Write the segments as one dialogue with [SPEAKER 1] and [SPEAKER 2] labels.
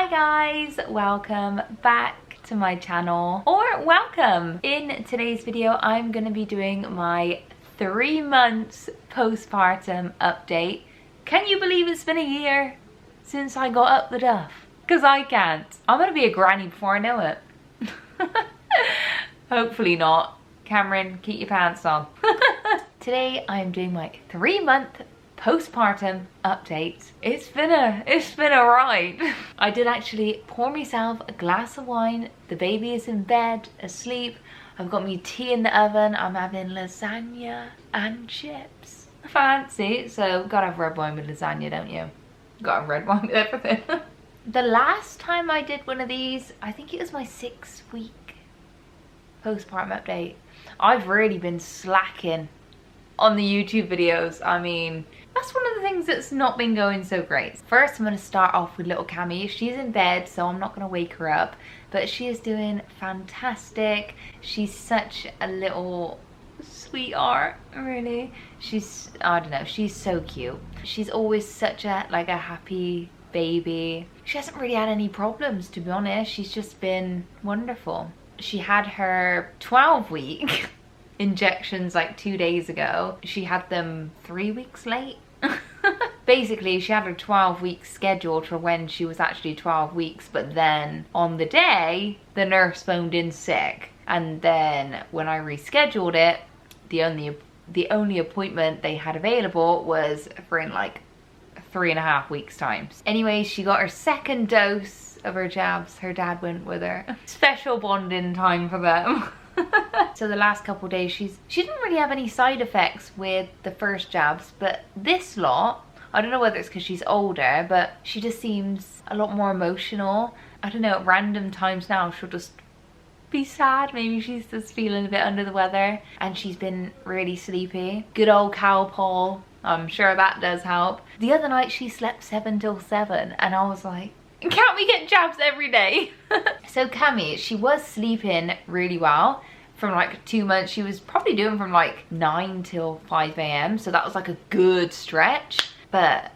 [SPEAKER 1] guys, welcome back to my channel, or welcome. In today's video I'm gonna be doing my 3 months postpartum update. Can you believe it's been a year since I got up the duff? Because I can't. I'm gonna be a granny before I know it. Hopefully not. Cameron, keep your pants on. Today I'm doing my 3-month postpartum update. It's been a ride. I did actually pour myself a glass of wine. The baby is in bed, asleep. I've got me tea in the oven. I'm having lasagna and chips. Fancy. So gotta have red wine with lasagna, don't you? Gotta have red wine with everything. The last time I did one of these, I think it was my 6-week postpartum update. I've really been slacking on the YouTube videos. I mean, that's one of the things that's not been going so great. First, I'm going to start off with little Cammy. She's in bed, so I'm not going to wake her up, but she is doing fantastic. She's such a little sweetheart, really. She's, I don't know, she's so cute. She's always such a happy baby. She hasn't really had any problems, to be honest. She's just been wonderful. She had her 12-week injections like 2 days ago. She had them 3 weeks late. Basically, she had her 12 weeks scheduled for when she was actually 12 weeks, but then on the day, the nurse phoned in sick. And then when I rescheduled it, the only appointment they had available was for in like 3.5 weeks time. Anyway, she got her 2nd dose of her jabs. Her dad went with her. Special bonding time for them. So the last couple of days she didn't really have any side effects with the first jabs, but this lot, I don't know whether it's because she's older, but she just seems a lot more emotional. I don't know, at random times now she'll just be sad. Maybe she's just feeling a bit under the weather, and she's been really sleepy. Good old cow Paul, I'm sure that does help. The other night she slept 7 till 7 and I was like, can't we get jabs every day? So Cammy, she was sleeping really well. From like 2 months, she was probably doing from like 9 till 5 AM. So that was like a good stretch. But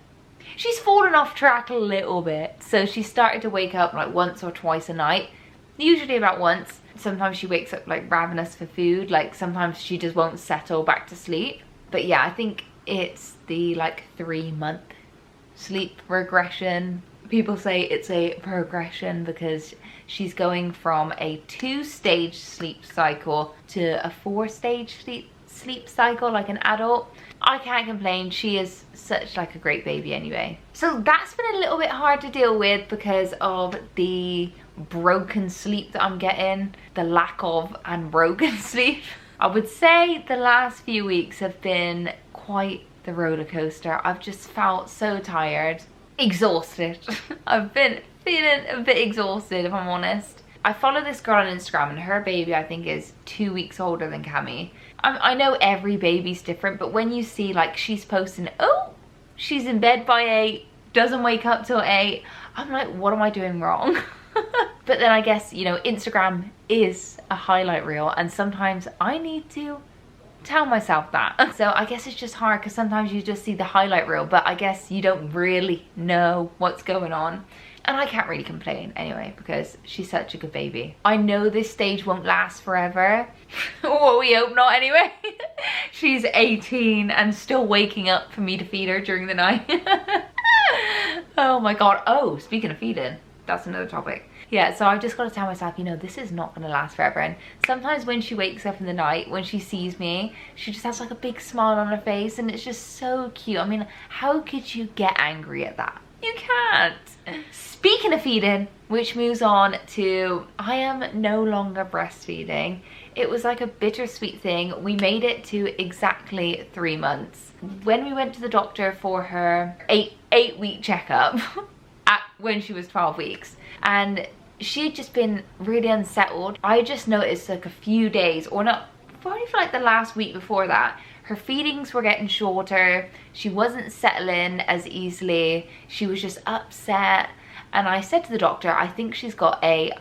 [SPEAKER 1] she's fallen off track a little bit. So she started to wake up like once or twice a night. Usually about once. Sometimes she wakes up like ravenous for food. Like sometimes she just won't settle back to sleep. But yeah, I think it's the like 3-month sleep regression. People say it's a progression because she's going from a 2-stage sleep cycle to a 4-stage sleep cycle like an adult. I can't complain. She is such like a great baby anyway. So that's been a little bit hard to deal with because of the broken sleep that I'm getting, the lack of and broken sleep. I would say the last few weeks have been quite the roller coaster. I've just felt so tired. Exhausted. I've been feeling a bit exhausted, if I'm honest. I follow this girl on Instagram and her baby I think is 2 weeks older than Cammy. I know every baby's different, but when you see like she's posting, oh, she's in bed by 8, doesn't wake up till 8, I'm like, what am I doing wrong? But then I guess, you know, Instagram is a highlight reel and sometimes I need to tell myself that. So I guess it's just hard because sometimes you just see the highlight reel, but I guess you don't really know what's going on. And I can't really complain anyway because she's such a good baby. I know this stage won't last forever. Well, we hope not anyway. She's 18 and still waking up for me to feed her during the night. Oh my god. Oh, speaking of feeding, that's another topic. Yeah, so I've just got to tell myself, you know, this is not going to last forever. And sometimes when she wakes up in the night, when she sees me, she just has like a big smile on her face and it's just so cute. I mean, how could you get angry at that? You can't. Speaking of feeding, which moves on to, I am no longer breastfeeding. It was like a bittersweet thing. We made it to exactly 3 months. When we went to the doctor for her 8-week checkup, when she was 12 weeks, and she had just been really unsettled. I just noticed like a few days, or not, probably for like the last week before that, her feedings were getting shorter. She wasn't settling as easily. She was just upset. And I said to the doctor, I think she's got a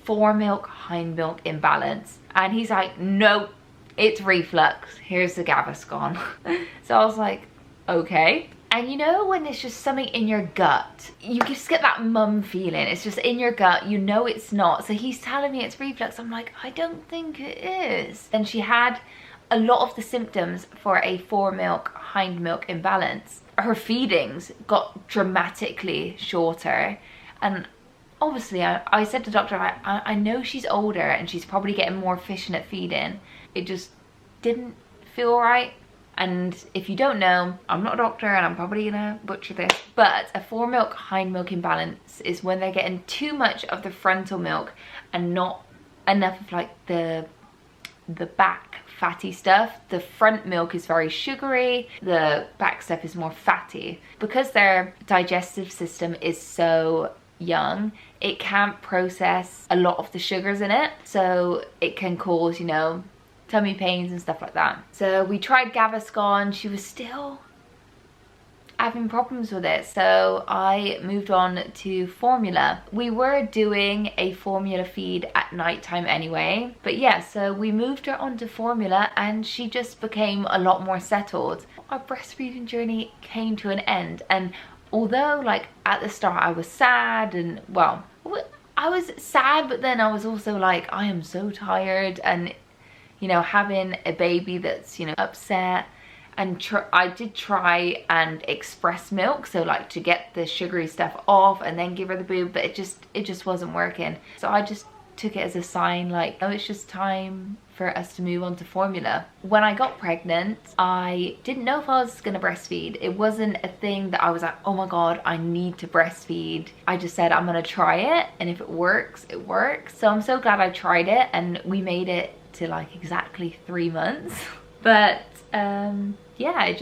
[SPEAKER 1] fore-milk, hind-milk imbalance. And he's like, no, it's reflux. Here's the Gaviscon. So I was like, okay. And you know when it's just something in your gut, you just get that mum feeling, it's just in your gut, you know it's not. So he's telling me it's reflux, I'm like, I don't think it is. And she had a lot of the symptoms for a fore-milk, hind-milk imbalance. Her feedings got dramatically shorter, and obviously I said to the doctor, I know she's older and she's probably getting more efficient at feeding. It just didn't feel right. And if you don't know, I'm not a doctor and I'm probably gonna butcher this, but a fore-milk, hind-milk imbalance is when they're getting too much of the frontal milk and not enough of like the back fatty stuff. The front milk is very sugary, the back stuff is more fatty. Because their digestive system is so young, it can't process a lot of the sugars in it, so it can cause, you know, tummy pains and stuff like that. So we tried Gaviscon, she was still having problems with it, so I moved on to formula. We were doing a formula feed at night time anyway, but yeah, so we moved her onto formula and she just became a lot more settled. Our breastfeeding journey came to an end, and although like at the start I was sad, and well, I was sad, but then I was also like, I am so tired, and you know, having a baby that's, you know, upset. And I did try and express milk, so like to get the sugary stuff off and then give her the boob, but it just wasn't working. So I just took it as a sign like, oh, it's just time for us to move on to formula. When I got pregnant, I didn't know if I was gonna breastfeed. It wasn't a thing that I was like, oh my God, I need to breastfeed. I just said, I'm gonna try it, and if it works, it works. So I'm so glad I tried it, and we made it to like exactly 3 months. But yeah,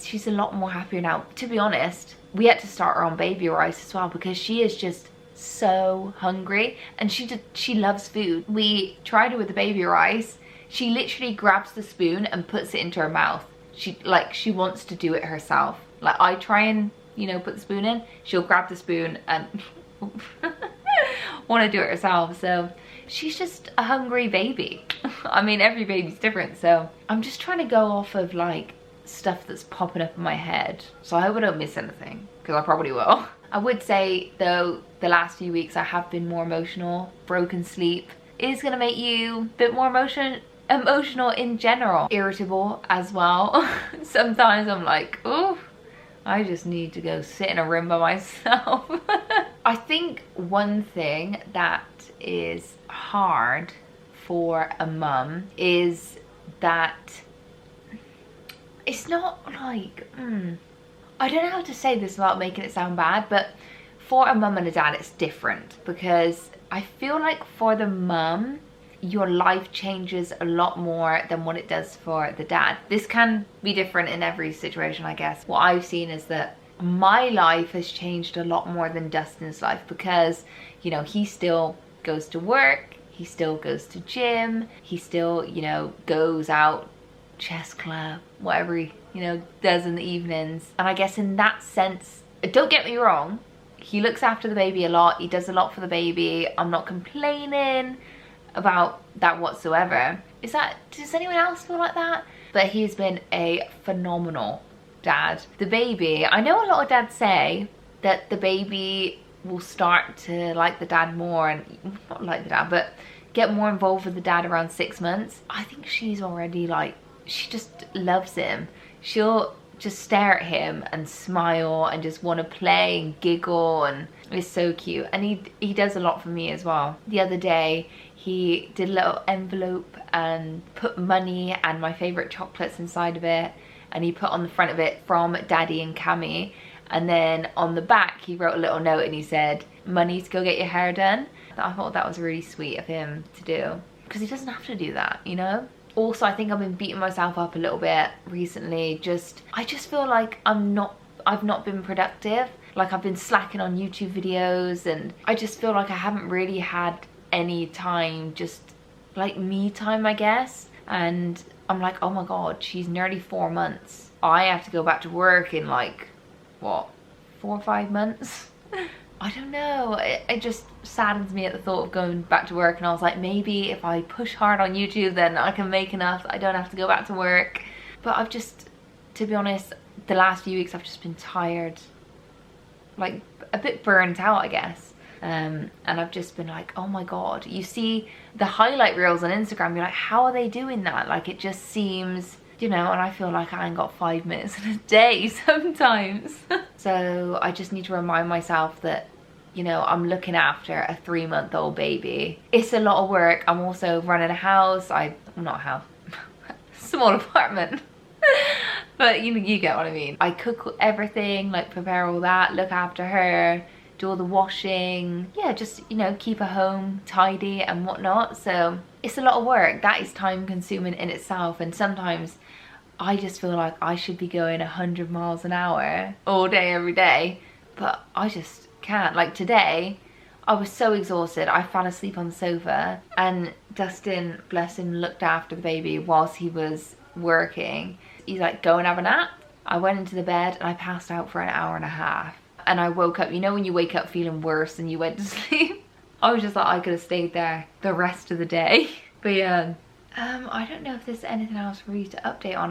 [SPEAKER 1] she's a lot more happier now. To be honest, we had to start her on baby rice as well, because she is just so hungry, and she loves food. We tried her with the baby rice. She literally grabs the spoon and puts it into her mouth. She wants to do it herself. Like I try and, you know, put the spoon in, she'll grab the spoon and want to do it herself. So she's just a hungry baby. I mean, every baby's different, so I'm just trying to go off of like stuff that's popping up in my head. So I hope I don't miss anything, because I probably will. I would say though, the last few weeks I have been more emotional. Broken sleep is gonna make you a bit more emotional in general. Irritable as well. Sometimes I'm like, oh, I just need to go sit in a room by myself. I think one thing that is hard for a mum is that it's not like, I don't know how to say this without making it sound bad, but for a mum and a dad it's different, because I feel like for the mum, your life changes a lot more than what it does for the dad. This can be different in every situation, I guess. What I've seen is that my life has changed a lot more than Dustin's life, because, you know, he still goes to work, he still goes to gym, he still, you know, goes out, chess club, whatever he, you know, does in the evenings. And I guess in that sense, don't get me wrong, he looks after the baby a lot, he does a lot for the baby. I'm not complaining about that whatsoever. Does anyone else feel like that? But he's been a phenomenal dad. The baby, I know a lot of dads say that the baby will start to like the dad more, and not like the dad, but get more involved with the dad around 6 months. I think she's already like, she just loves him. She'll just stare at him and smile and just want to play and giggle, and it's so cute. And he does a lot for me as well. The other day he did a little envelope and put money and my favorite chocolates inside of it, and he put on the front of it, from Daddy and Cammy, and then on the back he wrote a little note and he said, money to go get your hair done. I thought that was really sweet of him to do, because he doesn't have to do that, you know. Also, I think I've been beating myself up a little bit recently. I just feel like I've not been productive. Like I've been slacking on YouTube videos, and I just feel like I haven't really had any time, just like me time, I guess. And I'm like, oh my God, she's nearly 4 months. I have to go back to work in like, what, 4 or 5 months? I don't know, it just saddens me at the thought of going back to work. And I was like, maybe if I push hard on YouTube, then I can make enough, I don't have to go back to work. But I've just, to be honest, the last few weeks I've just been tired, like a bit burnt out, I guess. And I've just been like, oh my God, you see the highlight reels on Instagram, you're like, how are they doing that? Like, it just seems, you know, and I feel like I ain't got 5 minutes in a day sometimes. So I just need to remind myself that, you know, I'm looking after a 3-month-old baby. It's a lot of work. I'm also running a house. Not a house, small apartment. But you get what I mean. I cook everything, like prepare all that, look after her, do all the washing. Yeah, just, you know, keep her home tidy and whatnot. So it's a lot of work. That is time consuming in itself. And sometimes I just feel like I should be going 100 miles an hour all day, every day. But I just can't. Like today, I was so exhausted. I fell asleep on the sofa and Dustin, bless him, looked after the baby whilst he was working. He's like, go and have a nap. I went into the bed and I passed out for an hour and a half. And I woke up, you know when you wake up feeling worse than you went to sleep? I was just like, I could have stayed there the rest of the day. But yeah, I don't know if there's anything else for you to update on.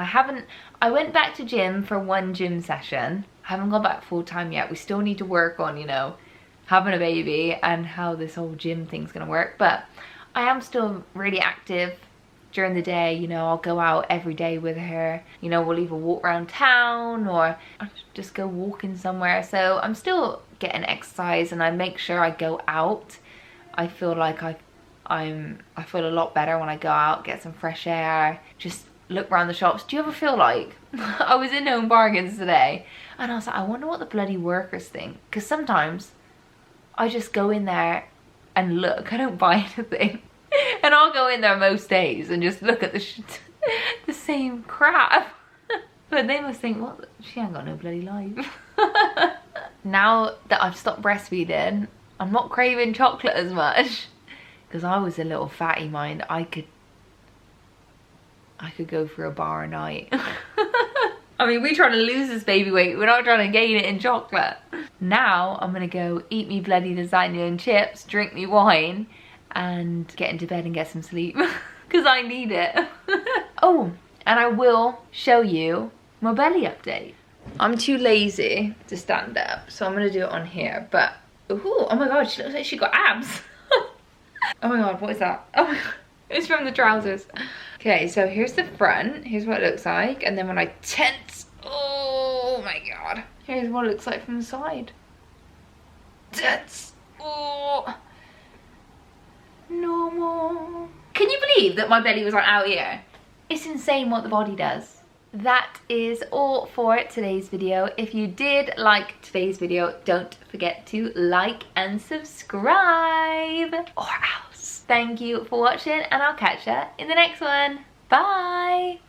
[SPEAKER 1] I went back to gym for 1 gym session. I haven't gone back full time yet. We still need to work on, you know, having a baby and how this whole gym thing's gonna work. But I am still really active during the day. You know, I'll go out every day with her. You know, we'll either walk around town or I'll just go walking somewhere. So I'm still getting exercise and I make sure I go out. I feel like I feel a lot better when I go out, get some fresh air, just look around the shops. Do you ever feel like, I was in Home Bargains today and I was like, I wonder what the bloody workers think. Because sometimes I just go in there and look, I don't buy anything. And I'll go in there most days and just look at the same crap. But they must think, what? She ain't got no bloody life. Now that I've stopped breastfeeding, I'm not craving chocolate as much. Because I was a little fatty mind. I could go for a bar a night. I mean, we're trying to lose this baby weight. We're not trying to gain it in chocolate. Now I'm gonna go eat me bloody lasagna and chips, drink me wine, and get into bed and get some sleep. Because I need it. Oh, and I will show you my belly update. I'm too lazy to stand up, so I'm gonna do it on here. But, ooh, oh my God, she looks like she got abs. Oh my God, what is that? Oh my God, it's from the trousers. Okay, so here's the front. Here's what it looks like. And then when I tense, oh my God. Here's what it looks like from the side. Tense, oh. Normal. Can you believe that my belly was like out here? It's insane what the body does. That is all for today's video. If you did like today's video, don't forget to like and subscribe or else. Thank you for watching and I'll catch you in the next one. Bye.